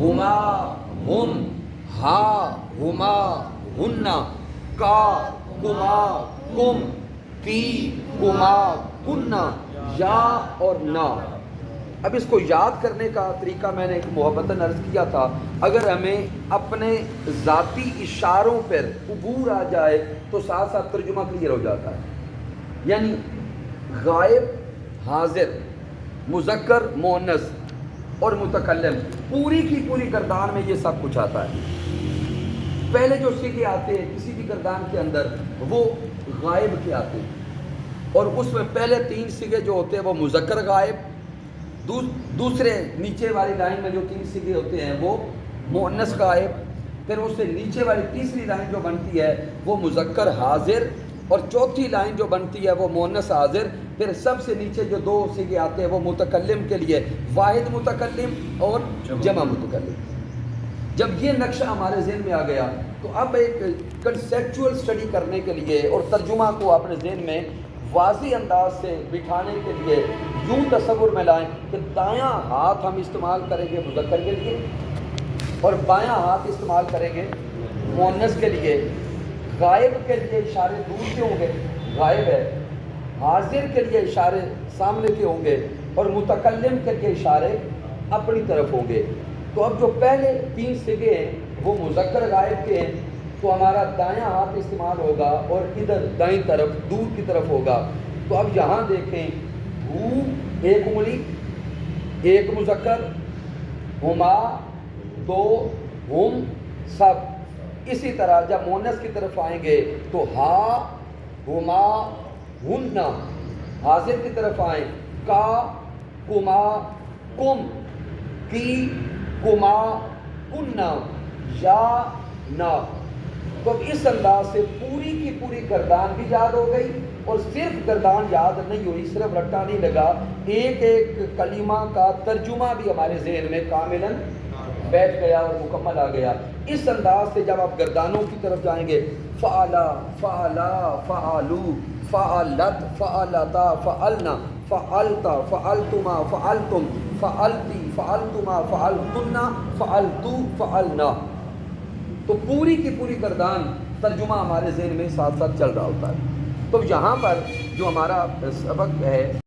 ہما ہم، ہا ہما ہننا، کا کما کم، کی کما کننا، یا اور نا۔ اب اس کو یاد کرنے کا طریقہ میں نے ایک محبتاً عرض کیا تھا، اگر ہمیں اپنے ذاتی اشاروں پر عبور آ جائے تو ساتھ ساتھ ترجمہ کلیئر ہو جاتا ہے۔ یعنی غائب، حاضر، مذکر، مؤنث اور متکلم، پوری کی پوری گردان میں یہ سب کچھ آتا ہے۔ پہلے جو صیغے آتے ہیں کسی بھی گردان کے اندر وہ غائب کے آتے ہیں، اور اس میں پہلے 3 صیغے جو ہوتے ہیں وہ مذکر غائب، دوسرے نیچے والی لائن میں جو 3 صیغے ہوتے ہیں وہ مؤنث غائب، پھر اس سے نیچے والی تیسری لائن جو بنتی ہے وہ مذکر حاضر، اور چوتھی لائن جو بنتی ہے وہ مؤنث حاضر، پھر سب سے نیچے جو 2 صیغے آتے ہیں وہ متکلم کے لیے واحد متکلم اور جمع متکلم۔ جب یہ نقشہ ہمارے ذہن میں آ گیا تو اب ایک کنسیپچول سٹڈی کرنے کے لیے اور ترجمہ کو اپنے ذہن میں واضح انداز سے بٹھانے کے لیے یوں تصور میں لائیں کہ دایاں ہاتھ ہم استعمال کریں گے مذکر کے لیے، اور بایاں ہاتھ استعمال کریں گے مؤنث کے لیے۔ غائب کے لیے اشارے دور کے ہوں گے، غائب ہے، حاضر کے لیے اشارے سامنے کے ہوں گے، اور متکلم کے لیے اشارے اپنی طرف ہوں گے۔ تو اب جو پہلے 3 صیغے ہیں وہ مذکر غائب کے ہیں، تو ہمارا دایاں ہاتھ استعمال ہوگا اور ادھر دائیں طرف دور کی طرف ہوگا۔ تو اب یہاں دیکھیں، ہو 1 انگلی، 1 مذکر، ہما 2، ہم سب۔ اسی طرح جب مؤنث کی طرف آئیں گے تو ہا ہما ہننا، حاضر کی طرف آئیں کا کما کم، کی کما کننا، یا نا۔ تو اب اس انداز سے پوری کی پوری گردان بھی یاد ہو گئی، اور صرف گردان یاد نہیں ہوئی، صرف رٹا نہیں لگا، ایک ایک کلمہ کا ترجمہ بھی ہمارے ذہن میں کاملاً بیٹھ گیا اور مکمل آ گیا۔ اس انداز سے جب آپ گردانوں کی طرف جائیں گے، فعلا، فعلا، فعلو، فعلت، فعلتا، فعلنا، فعلتا، فعلتما، فعلتم، فعلتی، فعلتما، فعلتنا، فعلتو، فعلنا۔ تو پوری کی پوری گردان ترجمہ ہمارے ذہن میں ساتھ ساتھ چل رہا ہوتا ہے۔ تو یہاں پر جو ہمارا سبق ہے